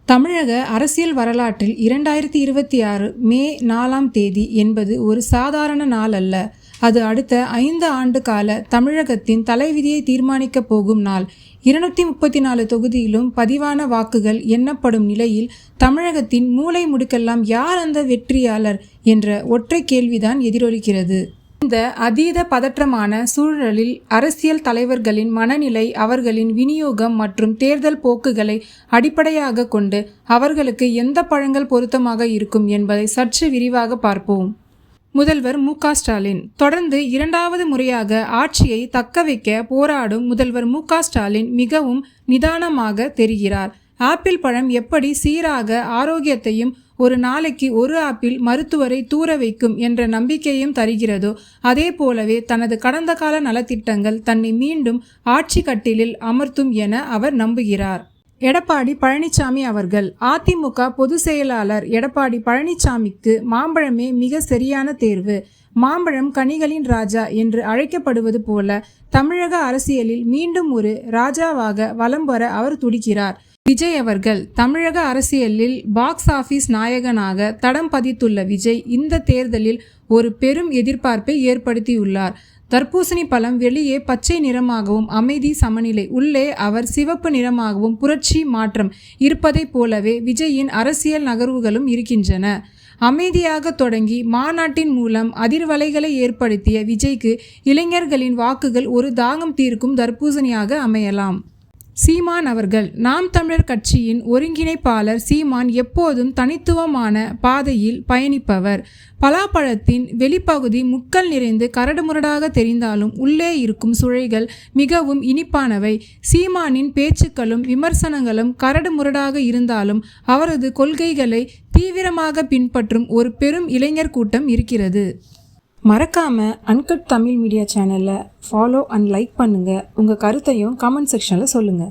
தமிழக அரசியல் வரலாற்றில் 2026 மே 4ஆம் தேதி என்பது ஒரு சாதாரண நாள் அல்ல. அது அடுத்த 5 ஆண்டு கால தமிழகத்தின் தலைவிதியை தீர்மானிக்கப் போகும் நாள். 234 தொகுதியிலும் பதிவான வாக்குகள் எண்ணப்படும் நிலையில் தமிழகத்தின் மூலை முடுக்கெல்லாம் யார் அந்த வெற்றியாளர் என்ற ஒற்றை கேள்விதான் எதிரொலிக்கிறது. இந்த அதீத பதற்றமான சூழலில் அரசியல் தலைவர்களின் மனநிலை, அவர்களின் விநியோகம் மற்றும் தேர்தல் போக்குகளை அடிப்படையாக கொண்டு அவர்களுக்கு எந்த பழங்கள் பொருத்தமாக இருக்கும் என்பதை சற்று விரிவாக பார்ப்போம். முதல்வர் மு.க. ஸ்டாலின் தொடர்ந்து 2வது முறையாக ஆட்சியை தக்கவைக்க போராடும் முதல்வர் மு.க. ஸ்டாலின் மிகவும் நிதானமாக தெரிகிறார். ஆப்பிள் பழம் எப்படி சீராக ஆரோக்கியத்தையும் ஒரு நாளைக்கு ஒரு ஆப்பிள் மருத்துவரை தூர வைக்கும் என்ற நம்பிக்கையும் தருகிறதோ அதே போலவே தனது கடந்த கால நலத்திட்டங்கள் தன்னை மீண்டும் ஆட்சி கட்டிலில் அமர்த்தும் என அவர் நம்புகிறார். எடப்பாடி பழனிசாமி அவர்கள் அதிமுக பொதுச் செயலாளர் எடப்பாடி பழனிசாமிக்கு மாம்பழமே மிக சரியான தேர்வு. மாம்பழம் கனிகளின் ராஜா என்று அழைக்கப்படுவது போல தமிழக அரசியலில் மீண்டும் ஒரு ராஜாவாக வலம் வர அவர் துடிக்கிறார். விஜய் அவர்கள் தமிழக அரசியலில் பாக்ஸ் ஆபீஸ் நாயகனாக தடம் பதித்துள்ள விஜய் இந்த தேர்தலில் ஒரு பெரும் எதிர்பார்ப்பை ஏற்படுத்தியுள்ளார். தர்பூசணி பழம் வெளியே பச்சை நிறமாகவும் அமைதி சமநிலை உள்ளே அவர் சிவப்பு நிறமாகவும் புரட்சி மாற்றம் இருப்பதைப் போலவே விஜயின் அரசியல் நகர்வுகளும் இருக்கின்றன. அமைதியாக தொடங்கி மாநாட்டின் மூலம் அதிர்வலைகளை ஏற்படுத்திய விஜய்க்கு இளைஞர்களின் வாக்குகள் ஒரு தாகம் தீர்க்கும் தர்பூசணியாக அமையலாம். சீமான் அவர்கள் நாம் தமிழர் கட்சியின் ஒருங்கிணைப்பாளர் சீமான் எப்போதும் தனித்துவமான பாதையில் பயணிப்பவர். பலாப்பழத்தின் வெளிப்பகுதி முட்கள் நிறைந்து கரடுமுரடாக தெரிந்தாலும் உள்ளே இருக்கும் சுளைகள் மிகவும் இனிப்பானவை. சீமானின் பேச்சுக்களும் விமர்சனங்களும் கரடுமுரடாக இருந்தாலும் அவரது கொள்கைகளை தீவிரமாக பின்பற்றும் ஒரு பெரும் இளைஞர் கூட்டம் இருக்கிறது. மறக்காம அன்கட் தமிழ் மீடியா சேனலை ஃபாலோ அண்ட் லைக் பண்ணுங்க. உங்க கருத்தையும் கமெண்ட் செக்ஷன்ல சொல்லுங்க.